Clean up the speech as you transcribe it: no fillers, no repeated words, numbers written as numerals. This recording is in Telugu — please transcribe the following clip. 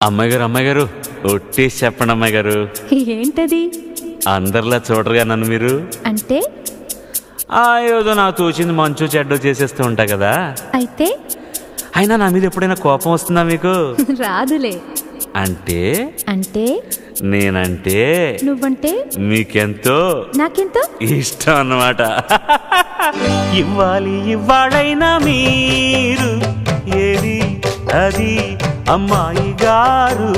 అమ్మాయి గారు ఒట్టేసి చెప్పండి అమ్మాయి గారు. ఏంటది? అందరిలా చూడరుగా నన్ను మీరు. అంటే ఏదో నాకు తోచింది మంచు చెడ్డ చేసేస్తూ ఉంటా కదా. అయితే అయినా నా మీద ఎప్పుడైనా కోపం వస్తుందా మీకు? రాదులే. అంటే అంటే నేనంటే నువ్వంటే మీకెంతో నాకెంతో ఇష్టం అన్నమాట. ఇవ్వాలైనా మీరు ఏది అది అమ్మాయి గారు.